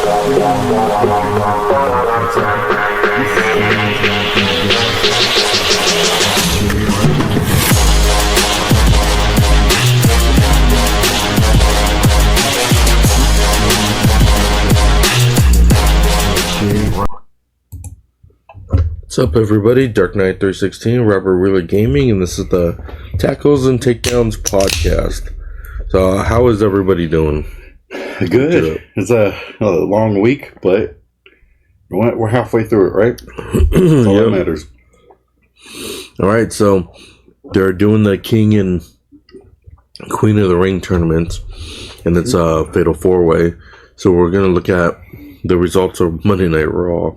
What's up, everybody? Dark Knight 316, Robert Wheeler Gaming, and this is the Tackles and Takedowns podcast. So, how is everybody doing? Good. It's a long week, but we're halfway through it, right? That's all that matters. All right, so they're doing the King and Queen of the Ring tournaments, and it's a Fatal 4-Way. So we're going to look at the results of Monday Night Raw.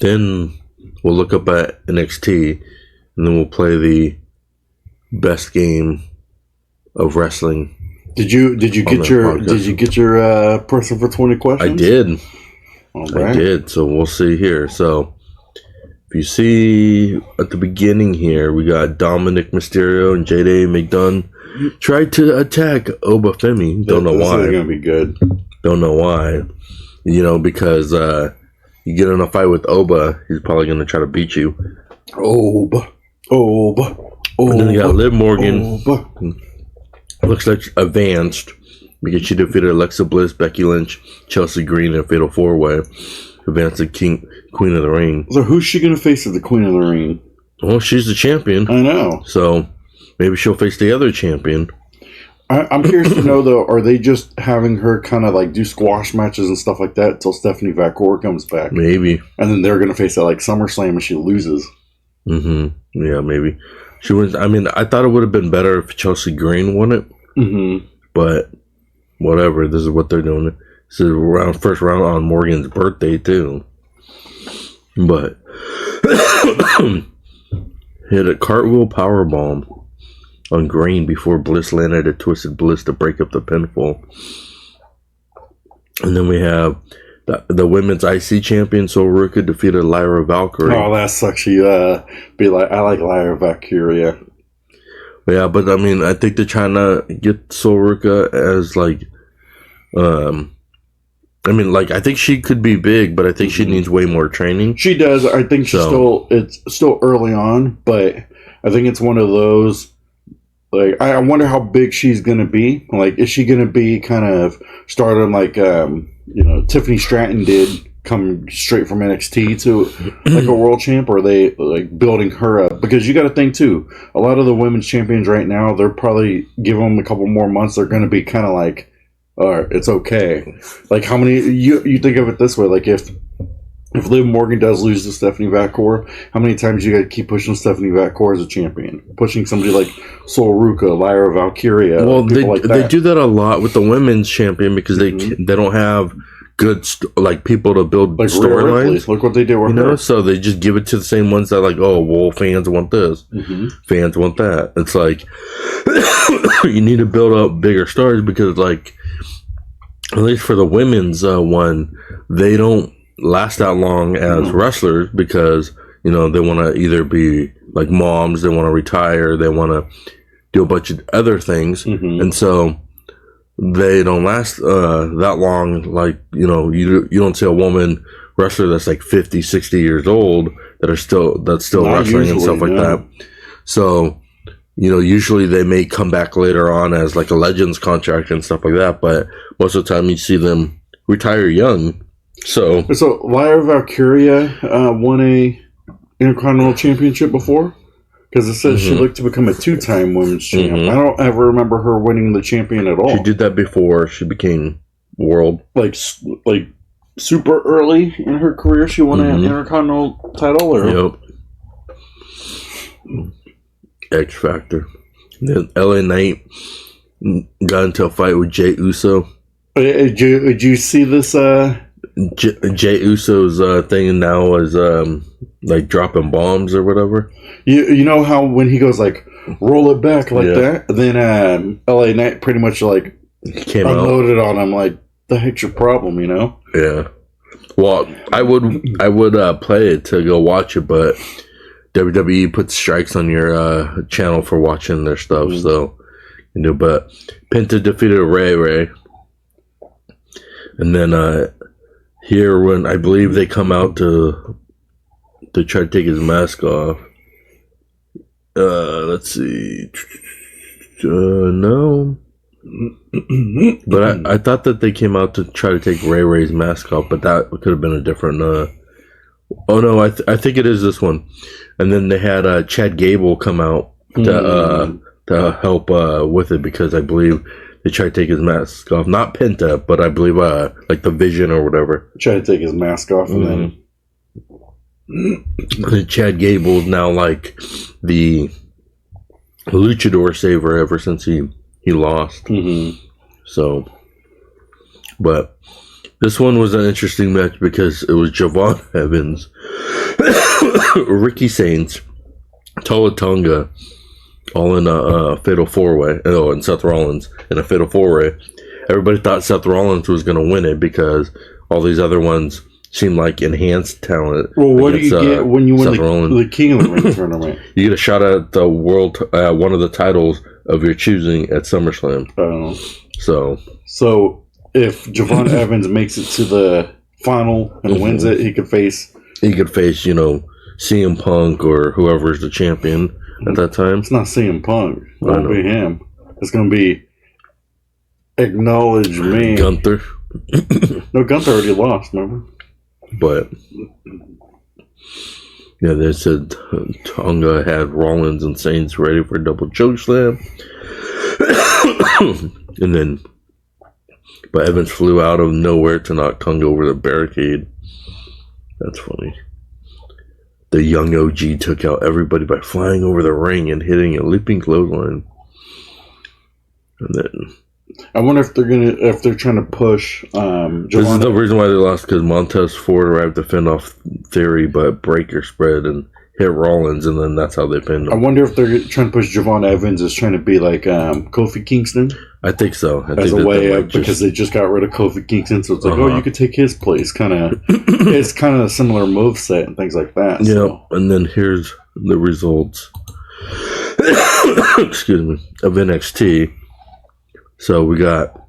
Then we'll look up at NXT, and then we'll play the best game of wrestling. Did you get your person for 20 questions? I did. All right. I did. So we'll see here. So if you see at the beginning here, we got Dominic Mysterio and J.D. McDunn tried to attack Obafemi. Don't know why. This is gonna be good. Don't know why. Because you get in a fight with Oba, he's probably going to try to beat you. Oba. And then you got Liv Morgan. Looks like advanced because she defeated Alexa Bliss, Becky Lynch, Chelsea Green in a Fatal 4-Way. Advanced to Queen of the Ring. So who's she going to face at the Queen of the Ring? Well, she's the champion. I know. So maybe she'll face the other champion. I'm curious to know, though, are they just having her kind of like do squash matches and stuff like that until Stephanie Vacour comes back? Maybe. And then they're going to face at like SummerSlam and she loses. Mm-hmm. Yeah, maybe. She wins. I mean, I thought it would have been better if Chelsea Green won it. Mm-hmm. But whatever. This is what they're doing. This is first round on Morgan's birthday, too. But hit a cartwheel powerbomb on Green before Bliss landed a Twisted Bliss to break up the pinfall. And then we have the women's IC champion Sol Ruka defeated Lyra Valkyrie. Oh, that sucks. She I like Lyra Valkyrie. Yeah, but I mean, I think they're trying to get Sol Ruka as like, I think she could be big, but I think she needs way more training. She does. I think it's still early on, but I think it's one of those. Like, I wonder how big she's going to be. Like, is she going to be kind of stardom like, Tiffany Stratton did come straight from NXT to, like, a world champ? Or are they, like, building her up? Because you got to think, too, a lot of the women's champions right now, they're probably, give them a couple more months, they're going to be kind of like, all right, it's okay. Like, how many, you think of it this way, like, if Liv Morgan does lose to Stephanie Vacour, how many times you got to keep pushing Stephanie Vacour as a champion? Pushing somebody like Sol Ruka, Lyra Valkyrie. Well, they do that a lot with the women's champion because they don't have good people to build like storylines. Look what they do with her. So they just give it to the same ones that fans want this, fans want that. It's like you need to build up bigger stars because at least for the women's one, they don't last that long as wrestlers because they want to either be like moms, they want to retire, they want to do a bunch of other things, and so they don't last that long. Like you don't see a woman wrestler that's like 50, 60 years old that's still wrestling and stuff like that. So usually they may come back later on as like a Legends contract and stuff like that, but most of the time you see them retire young. So Lyra Valkyrie won a Intercontinental Championship before? Because it says she looked to become a 2-time women's champ. I don't ever remember her winning the champion at all. She did that before she became world. Like super early in her career, she won an Intercontinental title? Or? Yep. X Factor. Then LA Knight got into a fight with Jey Uso. Did you see this? Jey Uso's thing now is like dropping bombs or whatever. You know how when he goes like roll it back like that, then LA Knight pretty much like came unloaded on him like the heck's your problem, Yeah. Well, I would play it to go watch it, but WWE puts strikes on your channel for watching their stuff, so but Penta defeated Ray. And then here, when I believe they come out to try to take his mask off. Let's see. No. But I thought that they came out to try to take Ray Ray's mask off, but that could have been a different. Oh no, I think it is this one. And then they had Chad Gable come out to help with it, because I believe they tried to take his mask off. Not Penta, but I believe like the Vision or whatever. Try to take his mask off, and then Chad Gable's now like the luchador saver ever since he lost. So, but this one was an interesting match because it was Javon Evans, Ricky Saints, Tola Tonga, all in a fatal 4-way. Oh, and Seth Rollins in a fatal 4-way. Everybody thought Seth Rollins was going to win it because all these other ones seemed like enhanced talent. Well, what do you get when you win the King of the Ring tournament? You get a shot at the world, one of the titles of your choosing at SummerSlam. So if Javon Evans makes it to the final and wins it, he could face, CM Punk or whoever's the champion at that time. It's not CM Punk. It won't be him. It's going to be Acknowledge Me. Gunther. No, Gunther already lost, remember? But yeah, they said Tonga had Rollins and Saints ready for a double choke slam. And then, but Evans flew out of nowhere to knock Tonga over the barricade. That's funny. The young OG took out everybody by flying over the ring and hitting a leaping clothesline. And then I wonder if they're trying to push. This is the reason why they lost, because Montez Ford arrived to fend off Theory, but Breaker spread and hit Rollins, and then that's how they pinned him. I wonder if they're trying to push Javon Evans as trying to be like Kofi Kingston. I think so. As a way because they just got rid of Kofi Kingston, so it's like, you could take his place. It's kind of a similar moveset and things like that. Yeah, so. And then here's the results. Excuse me, of NXT. So we got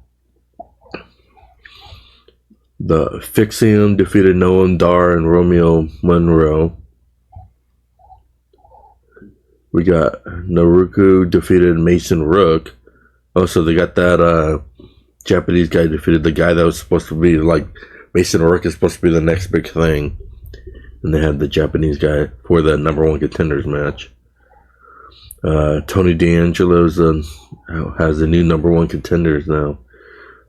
the Fixium defeated Noam Dar and Romeo Monroe. We got Naruku defeated Mason Rook. Oh, so they got that Japanese guy defeated the guy that was supposed to be like Mason Rook is supposed to be the next big thing. And they had the Japanese guy for the number 1 contenders match. Tony D'Angelo's has the new number 1 contenders now.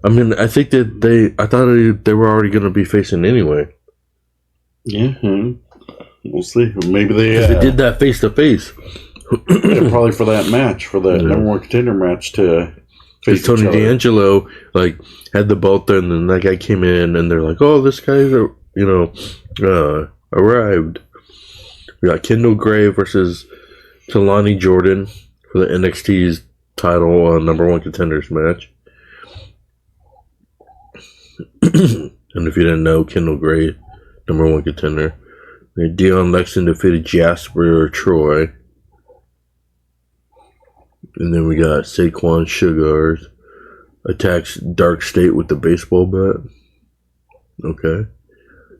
I mean, I think that I thought they were already going to be facing anyway. Yeah, we'll see. Maybe they did that face to face. Probably for that match, for the number 1 contender match to face Tony D'Angelo had the belt there, and then that guy came in, and they're like, "Oh, this guy's arrived." We got Kendall Gray versus Talani Jordan for the NXT's title number 1 contenders match. And if you didn't know, Kendall Gray, number 1 contender. Dion Lexton defeated Jasper Troy. And then we got Saquon Sugars attacks Dark State with the baseball bat. Okay.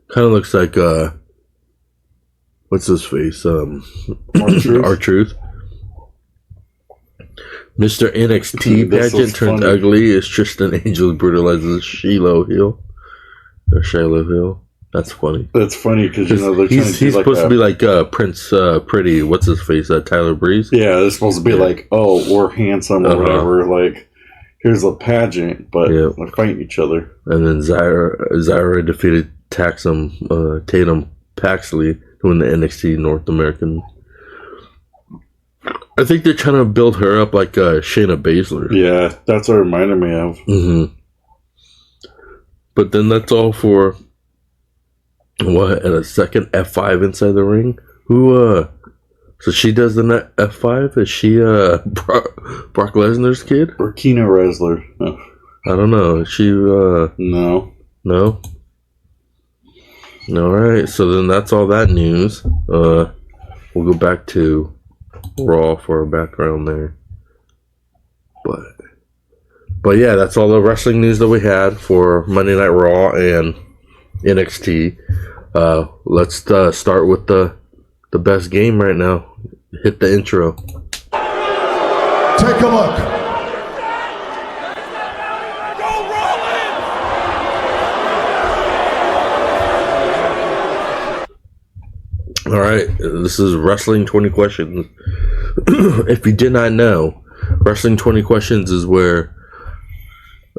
Kind of looks like, what's his face? R-Truth. Mr. NXT pageant turns ugly as Tristan Angel brutalizes Shiloh Hill. Or Shiloh Hill. That's funny. That's funny because they're trying to he's supposed to be like Prince Pretty. What's his face? Tyler Breeze. Yeah, they're supposed to be like, oh, we're handsome or whatever. Like, here's a pageant, but they're fighting each other. And then Zyra defeated Tatum Paxley to win the NXT North American. I think they're trying to build her up like Shayna Baszler. Yeah, that's what it reminded me of. Mm-hmm. But then that's all for what? And a second F5 inside the ring. Who? So she does the F5. Is she Brock Lesnar's kid or Kina Resler? Oh. I don't know. Is she no. All right. So then that's all that news. We'll go back to Raw for a background there. But But yeah, that's all the wrestling news that we had for Monday Night Raw and NXT. Let's start with the best game right now. Hit the intro. Take a look. All right, this is Wrestling 20 Questions. If you did not know, Wrestling 20 Questions is where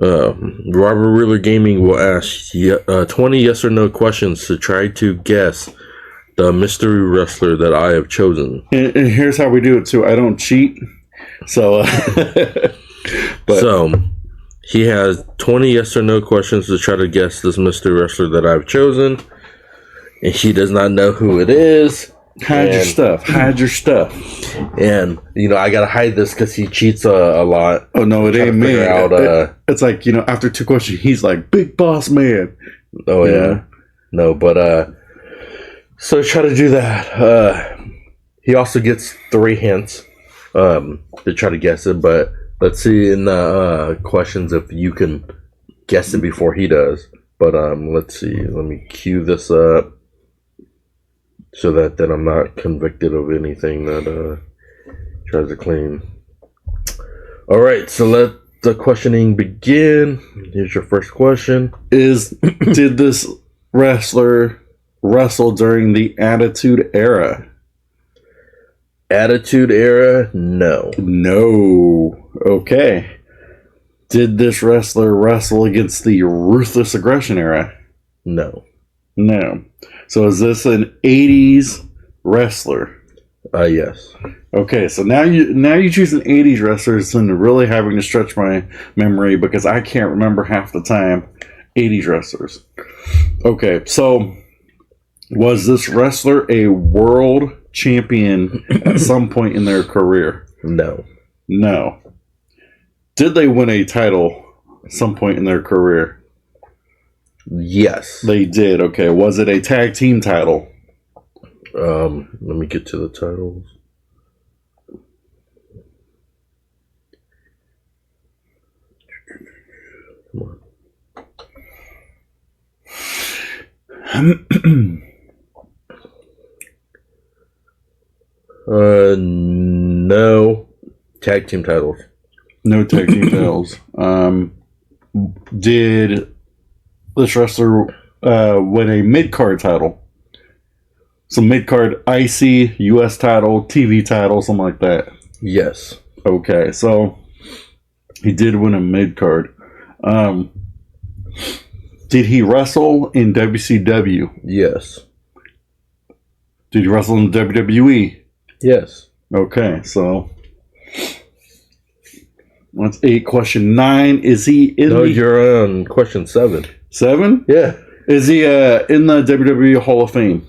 Robert Wheeler Gaming will ask 20 yes or no questions to try to guess the mystery wrestler that I have chosen. And here's how we do it too. I don't cheat, so. So he has 20 yes or no questions to try to guess this mystery wrestler that I've chosen, and he does not know who it is. Hide your stuff. Hide your stuff. And I gotta hide this because he cheats a lot. Oh no, it ain't me. It's like after 2 questions, he's like big boss man. Oh yeah. No, but so try to do that. He also gets 3 hints to try to guess it. But let's see in the questions if you can guess it before he does. But let's see. Let me cue this up so that then I'm not convicted of anything that tries to claim. All right, so let the questioning begin. Here's your first question: Did this wrestler wrestle during the Attitude Era? Attitude Era? No. No. Okay. Did this wrestler wrestle against the Ruthless Aggression Era? No. No. So is this an 80s wrestler? Yes. Okay, so now you choose an 80s wrestler, so I'm really having to stretch my memory because I can't remember half the time 80s wrestlers. Okay, so was this wrestler a world champion at some point in their career? No. No. Did they win a title at some point in their career? Yes. They did. Okay, was it a tag team title? Let me get to the titles. Come on. No tag team titles. No tag team titles. Did this wrestler win a mid-card title? So mid-card IC, US title, TV title, something like that. Yes. Okay, so he did win a mid-card. Did he wrestle in WCW? Yes. Did he wrestle in WWE? Yes. Okay, so that's 8. Question 9. Is he in you're on question 7. 7? Yeah. Is he in the WWE Hall of Fame?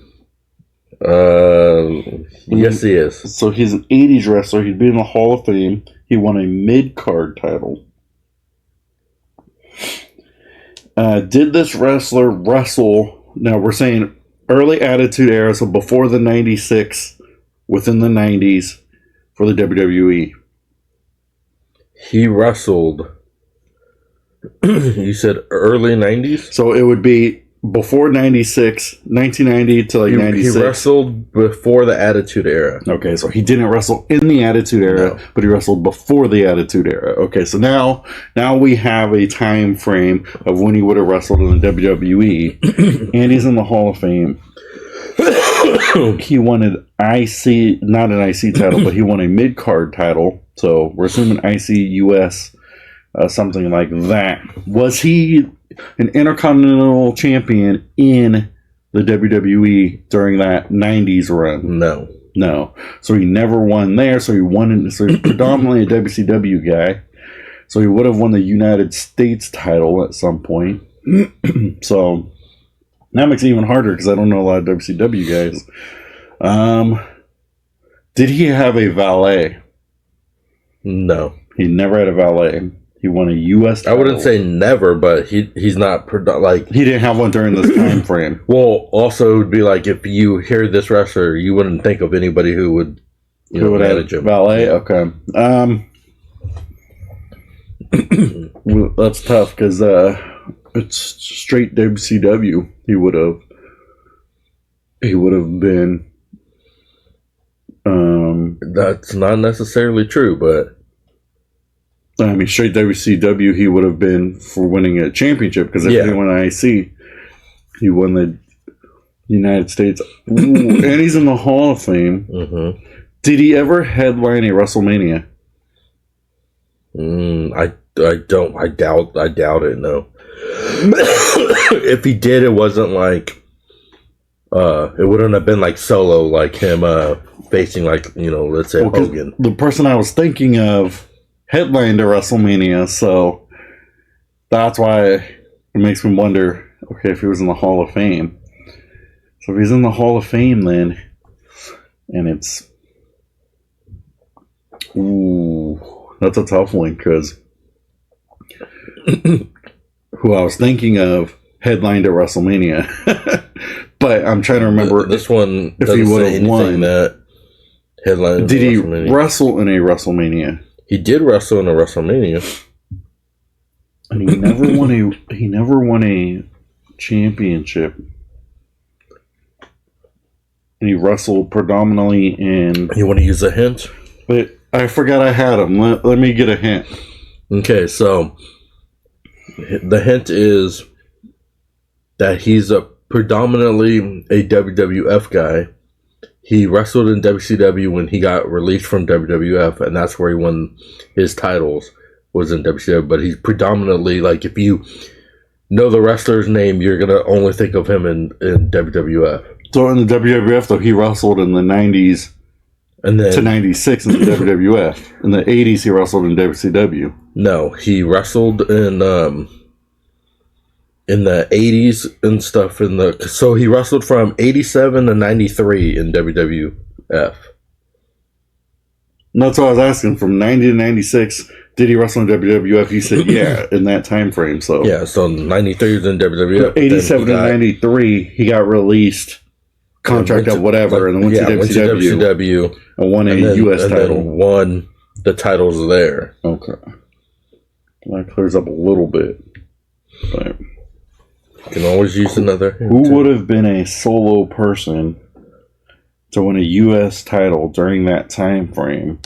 Yes, he is. So he's an 80s wrestler. He'd be in the Hall of Fame. He won a mid-card title. Did this wrestler wrestle? Now we're saying early Attitude Era, so before the 96, within the 90s for the WWE. He wrestled. You said early 90s? So it would be before 96, 1990 to like 96. He wrestled before the Attitude Era. Okay, so he didn't wrestle in the Attitude Era, but he wrestled before the Attitude Era. Okay, so now we have a time frame of when he would have wrestled in the WWE, and he's in the Hall of Fame. He won an IC, not an IC title, but he won a mid-card title. So we're assuming IC US, something like that. Was he an Intercontinental Champion in the WWE during that 90s run? No. So he never won there. So he's predominantly a WCW guy. So he would have won the United States title at some point. So that makes it even harder because I don't know a lot of WCW guys. Did he have a valet? No. He never had a valet. He won a U.S. title. I wouldn't say never, but he's not he didn't have one during this time frame. Well, also it would be like if you hear this wrestler, you wouldn't think of anybody who would manage him. Valet. Okay. Well, that's tough because it's straight WCW. He would have been. That's not necessarily true, but I mean, straight WCW, he would have been for winning a championship because if he won IC, he won the United States. Ooh, and he's in the Hall of Fame. Mm-hmm. Did he ever headline a WrestleMania? I doubt it. No. If he did, it wasn't like it wouldn't have been like Solo, like him facing like let's say Hogan. The person I was thinking of headlined a WrestleMania, so that's why it makes me wonder. Okay, if he was in the Hall of Fame, so if he's in the Hall of Fame, then and it's that's a tough one because who I was thinking of headlined at WrestleMania, but I'm trying to remember this one. If he would have won that headline, did he wrestle in a WrestleMania? He did wrestle in a WrestleMania, and he never won a championship. And he wrestled predominantly in. You want to use a hint? But I forgot I had him. Let me get a hint. Okay, so the hint is that he's a predominantly a WWF guy. He wrestled in WCW when he got released from WWF, and that's where he won his titles, was in WCW. But he's predominantly, like, if you know the wrestler's name, you're going to only think of him in WWF. So in the WWF, though, he wrestled in the 90s and then, to 96 in the WWF. In the 80s, he wrestled in WCW. No, he wrestled in the 80s and stuff. So he wrestled from 87 to 93 in WWF. And that's what I was asking. From 90 to 96, did he wrestle in WWF? You said, yeah, in that time frame. So yeah, so 93 was in WWF. 87 to 93, he got released. Contract of whatever, and then went to WCW and won a U.S. title. And won the titles there. Okay. That clears up a little bit. But you can always use another. Who would have been a solo person to win a U.S. title during that time frame?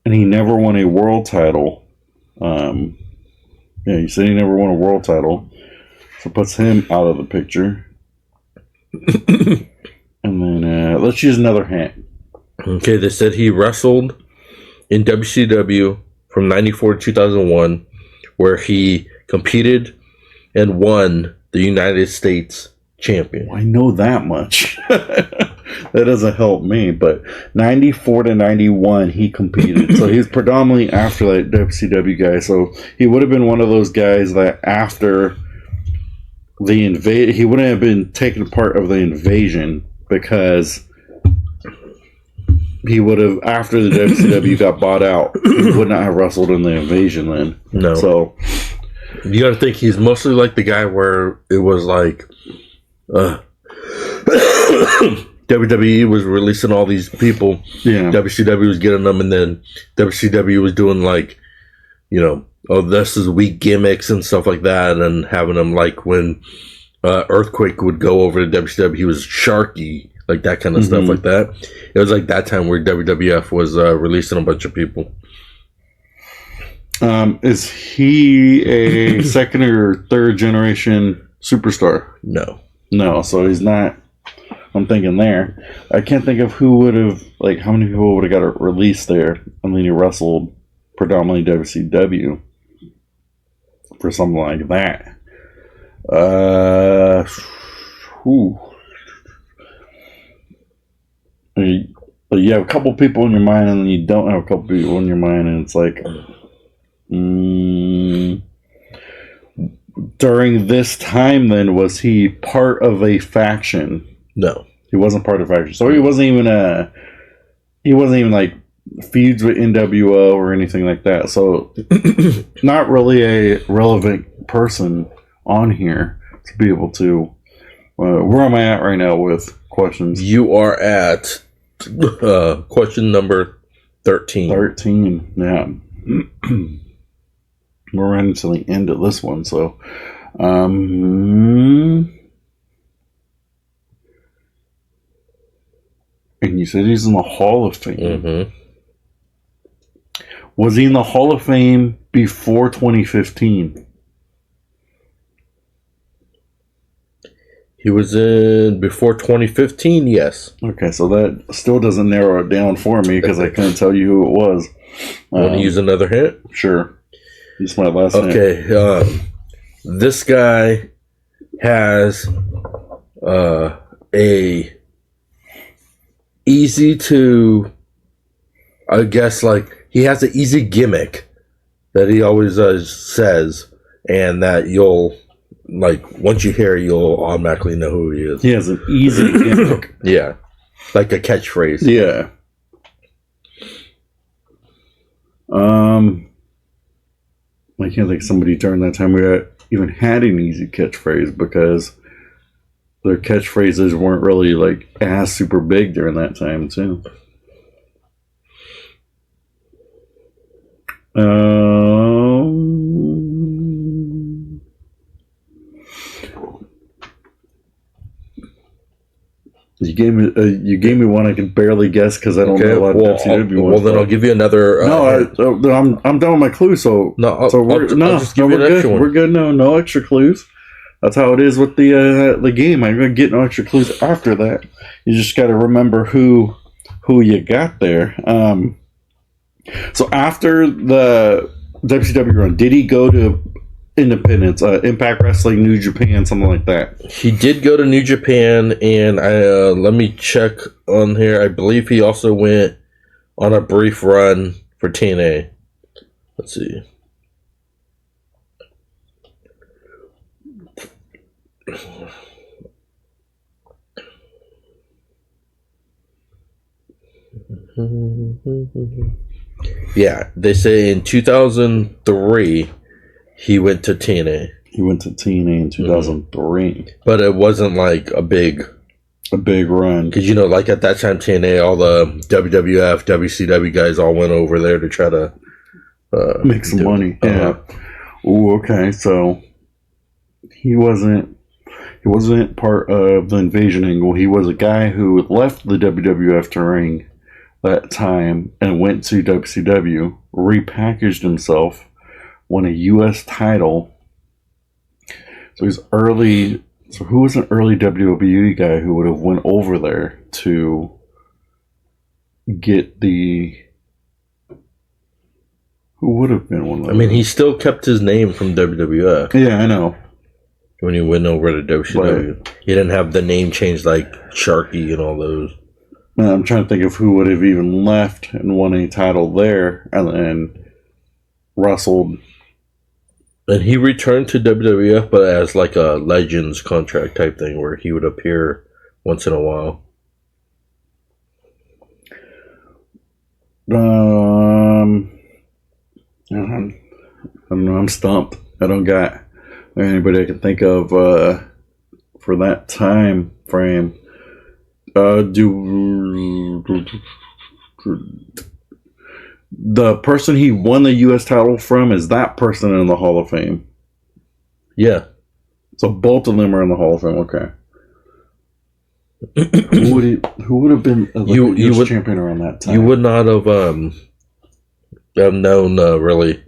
And he never won a world title. Yeah, you said he never won a world title. So it puts him out of the picture. And then let's use another hint. Okay, they said he wrestled in WCW from 94 to 2001, where he competed and won the United States champion. I know that much. That doesn't help me, but 94 to 91 he competed. So he was predominantly after that WCW guy. So he would have been one of those guys that after the he wouldn't have been taken part of the invasion because he would have, after the WCW got bought out, he would not have wrestled in the invasion then. No. So you got to think he's mostly like the guy where it was like WWE was releasing all these people. Yeah. WCW was getting them, and then WCW was doing like, this is weak gimmicks and stuff like that, and having them like when Earthquake would go over to WCW, he was Sharky, like that kind of stuff like that. It was like that time where WWF was releasing a bunch of people. Is he a second or third generation superstar? No, so he's not. I'm thinking there. I can't think of who would have, like, how many people would have got a release there. I mean, he wrestled predominantly WCW for something like that. You have a couple people in your mind, and then you don't have a couple people in your mind, and it's like, during this time, then, was he part of a faction? No, he wasn't part of a faction. So he wasn't even like feuds with NWO or anything like that. So not really a relevant person on here to be able to. Where am I at right now with questions? You are at question number 13. 13, yeah. We're running to the end of this one, so. And you said he's in the Hall of Fame. Mm-hmm. Was he in the Hall of Fame before 2015? He was in before 2015, yes. Okay, so that still doesn't narrow it down for me because I couldn't tell you who it was. Want to use another hint? Sure. This is my last hint. Okay, this guy has a easy to, I guess, like, he has an easy gimmick that he always says, and that you'll, like, once you hear it, you'll automatically know who he is. He has an easy gimmick. Yeah. Like a catchphrase. Yeah. I can't think somebody during that time even had an easy catchphrase because their catchphrases weren't really like as super big during that time too. You gave me one I could barely guess because I don't know a lot of WCW ones. Well, then I'll give you another. I'm done with my clues. So I'll just give you an extra one. We're good. No extra clues. That's how it is with the game. I'm gonna get no extra clues after that. You just got to remember who you got there. So after the WCW run, did he go to Independence, Impact Wrestling, New Japan, something like that? He did go to New Japan, and let me check on here. I believe he also went on a brief run for TNA. Let's see. Yeah, they say in 2003 he went to TNA. He went to TNA in 2003. But it wasn't like a big run. Because, like at that time, TNA, all the WWF, WCW guys all went over there to try to make some money. Yeah. Ooh, okay. So he wasn't part of the invasion angle. He was a guy who left the WWF to ring that time and went to WCW, repackaged himself, won a U.S. title. So he's early. So who was an early WWE guy who would have went over there to get the? Who would have been one of those? I mean, he still kept his name from WWF. Yeah, I know. When he went over to WCW, he didn't have the name changed like Sharky and all those. I'm trying to think of who would have even left and won a title there and wrestled. And he returned to WWF, but as like a Legends contract type thing where he would appear once in a while. I don't know. I'm stumped. I don't got anybody I can think of for that time frame. The person he won the U.S. title from, is that person in the Hall of Fame? Yeah. So both of them are in the Hall of Fame. Okay. who would have been U.S. champion around that time? You would not have known really,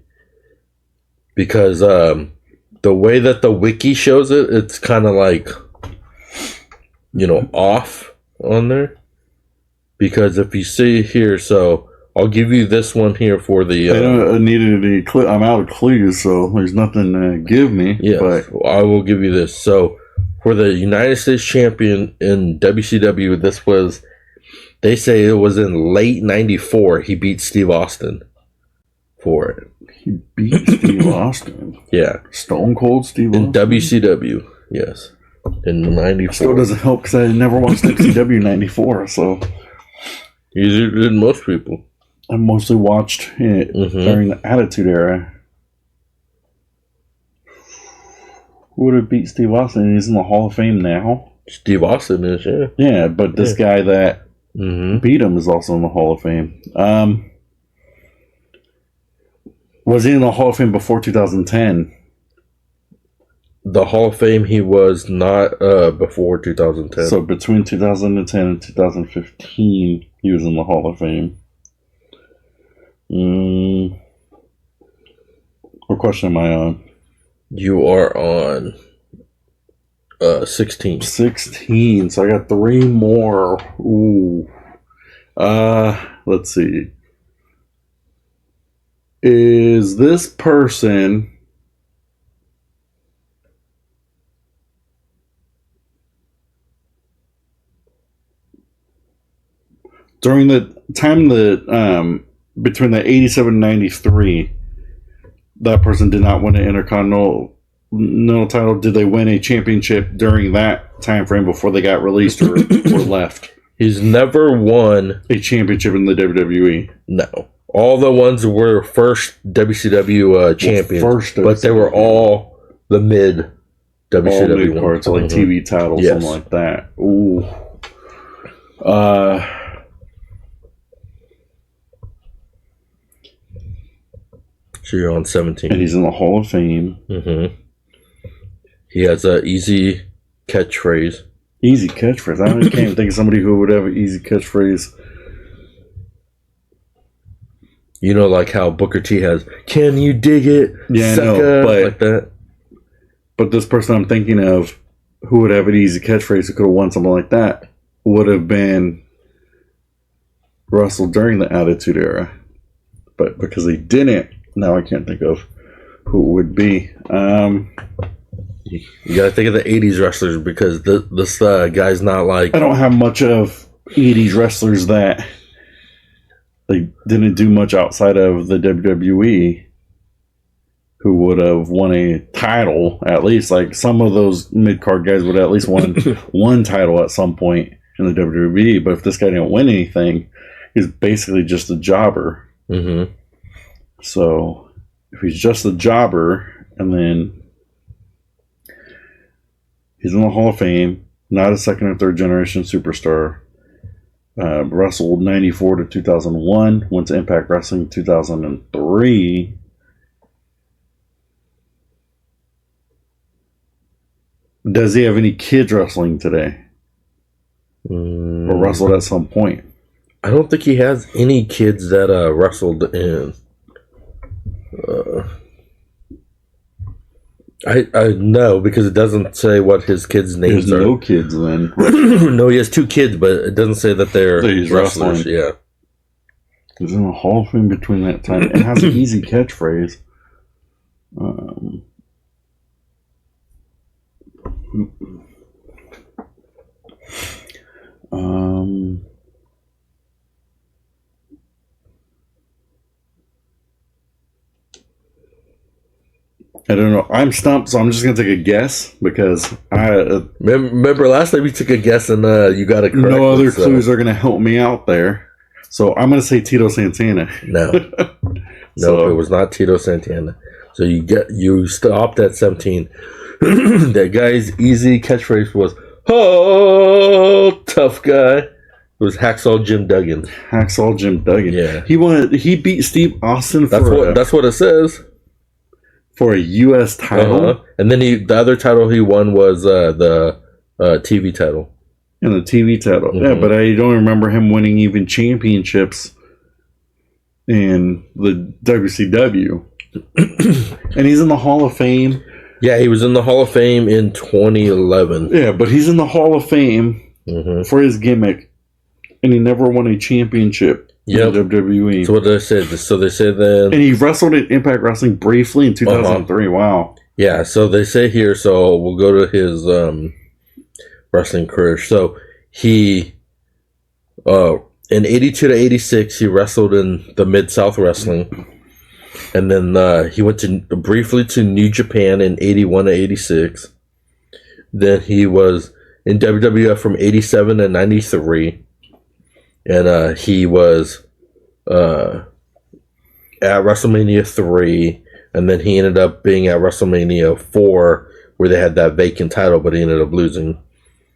because the way that the wiki shows it, it's kind of like off on there. Because if you see here, so I'll give you this one here for the. I needed a clue. I'm out of clues, so there's nothing to give me. Yeah, but I will give you this. So for the United States champion in WCW, this was. They say it was in late '94. He beat Steve Austin for it. He beat Steve Austin. Yeah, Stone Cold Steve Austin in WCW. Yes, in '94. Still doesn't help because I never watched WCW '94, so. Easier than most people. I mostly watched it during the Attitude Era. Who would have beat Steve Austin? He's in the Hall of Fame now. Steve Austin is, yeah. Yeah, but this guy that beat him is also in the Hall of Fame. Was he in the Hall of Fame before 2010? The Hall of Fame, he was not before 2010. So between 2010 and 2015, he was in the Hall of Fame. What question am I on? You are on 16. 16. So I got 3 more. Ooh. Let's see. Is this person during the time that between the 87 and 93, that person did not win an Intercontinental title? Did they win a championship during that time frame before they got released or left? He's never won a championship in the WWE. No. All the ones were first WCW champions, but they were all the mid WCW mid cards, like TV titles, something like that. Ooh. So you're on 17. And he's in the Hall of Fame. Mm-hmm. He has an easy catchphrase. Easy catchphrase. I can't even think of somebody who would have an easy catchphrase. You know, like how Booker T has, "Can you dig it?" Yeah, sucker, I know, but, like that. But this person I'm thinking of, who would have an easy catchphrase, who could have won something like that, would have been Russell during the Attitude Era. But because he didn't, now I can't think of who it would be. You gotta think of the 80s wrestlers, because this guy's not like... I don't have much of 80s wrestlers that they didn't do much outside of the WWE who would have won a title, at least. Like, some of those mid-card guys would have at least won one title at some point in the WWE, but if this guy didn't win anything, he's basically just a jobber. Mm-hmm. So, if he's just a jobber, and then he's in the Hall of Fame, not a second or third generation superstar, wrestled 94 to 2001, went to Impact Wrestling 2003. Does he have any kids wrestling today? Or wrestled at some point? I don't think he has any kids that wrestled in... I know, because it doesn't say what his kids' names are. There's no kids then. No, he has 2 kids, but it doesn't say that they're wrestlers. Wrestling. Yeah. He's in the Hall of Fame between that time. It has an easy catchphrase. I don't know. I'm stumped, so I'm just going to take a guess because I... remember last time you took a guess and you got it correct. No other clues are going to help me out there. So I'm going to say Tito Santana. No. No, it was not Tito Santana. So you stopped at 17. That guy's easy catchphrase was, "Oh, tough guy." It was Hacksaw Jim Duggan. Hacksaw Jim Duggan. Yeah. He beat Steve Austin that's what it says. For a U.S. title. And then the other title he won was the TV title. And the TV title. Mm-hmm. Yeah, but I don't remember him winning even championships in the WCW. And he's in the Hall of Fame. Yeah, he was in the Hall of Fame in 2011. Yeah, but he's in the Hall of Fame for his gimmick. And he never won a championship. Yep. In WWE. So what did I say? So they said that... And he wrestled at Impact Wrestling briefly in 2003. Wow. Yeah, so they say here, so we'll go to his wrestling career. So he, in 82 to 86, he wrestled in the Mid-South Wrestling. And then he went briefly to New Japan in 81 to 86. Then he was in WWF from 87 to 93. And he was at WrestleMania 3, and then he ended up being at WrestleMania 4, where they had that vacant title, but he ended up losing.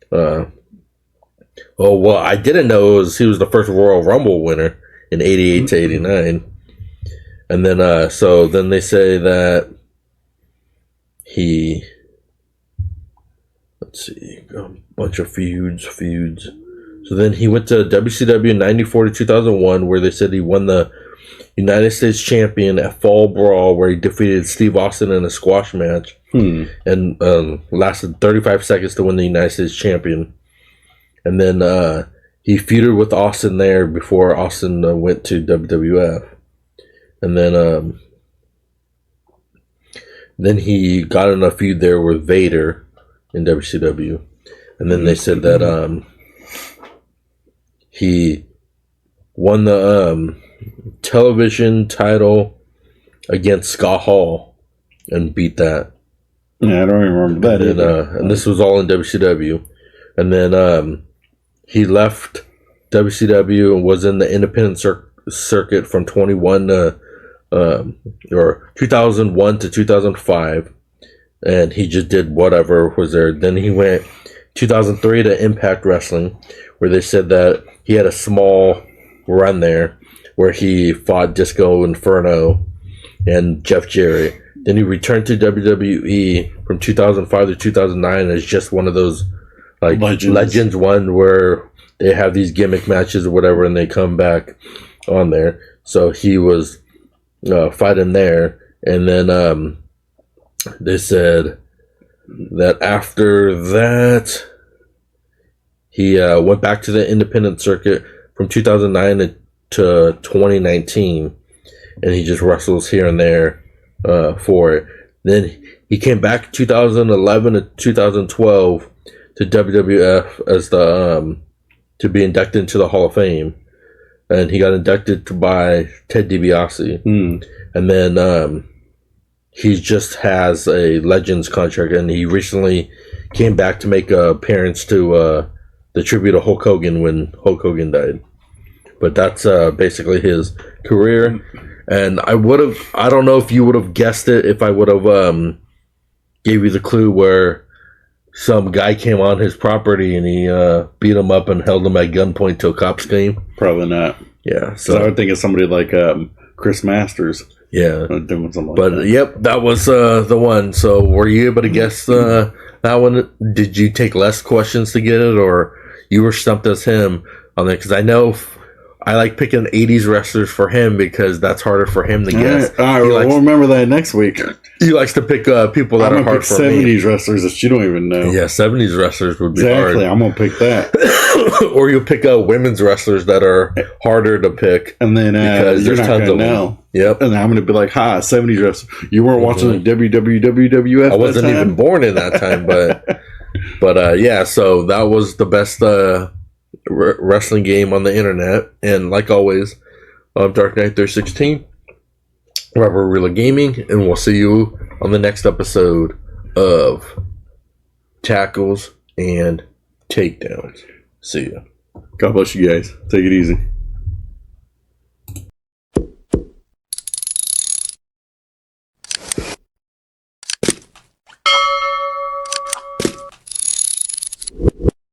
What I didn't know was he was the first Royal Rumble winner in 88 to 89. And then, so then they say that he, let's see, a bunch of feuds. So then he went to WCW 94 to 2001, where they said he won the United States champion at Fall Brawl, where he defeated Steve Austin in a squash match and lasted 35 seconds to win the United States champion. And then he feuded with Austin there before Austin went to WWF. And then he got in a feud there with Vader in WCW. And then they said that he won the television title against Scott Hall and beat that. Yeah, I don't even remember that. And this was all in WCW. And then he left WCW and was in the independent circuit from 2001 to 2005. And he just did whatever was there. Then he went 2003 to Impact Wrestling, where they said that he had a small run there where he fought Disco Inferno and Jeff Jarrett. Then he returned to WWE from 2005 to 2009 as just one of those like Legends one where they have these gimmick matches or whatever, and they come back on there. So he was fighting there, and then they said that after that he went back to the independent circuit from 2009 to 2019, and he just wrestles here and there for it. Then he came back 2011 to 2012 to WWF as to be inducted into the Hall of Fame, and he got inducted by Ted DiBiase. And then he just has a Legends contract, and he recently came back to make an appearance to the tribute of Hulk Hogan when Hulk Hogan died. But that's basically his career. And I don't know if you would have guessed it if I would have gave you the clue where some guy came on his property and he beat him up and held him at gunpoint till cops came. Probably not. Yeah. So I would think of somebody like Chris Masters. Yeah. Doing something like but that. Yep, that was the one. So were you able to guess that one? Did you take less questions to get it, or you were stumped as him on there? Because I know I like picking 80s wrestlers for him because that's harder for him to guess. All right, we'll remember that next week. He likes to pick people that are hard for 70s wrestlers that you don't even know. Yeah, 70s wrestlers would be hard. Exactly, I'm going to pick that. Or you'll pick women's wrestlers that are harder to pick. And then because you're there's not tons going to of know. them. Yep. And I'm going to be like, 70s wrestler. You weren't watching the WWF I wasn't even born in that time, but yeah, so that was the best wrestling game on the internet. And like always, I'm Dark Knight 316, Robert Real Gaming, and we'll see you on the next episode of Tackles and Takedowns. See ya. God bless you guys. Take it easy.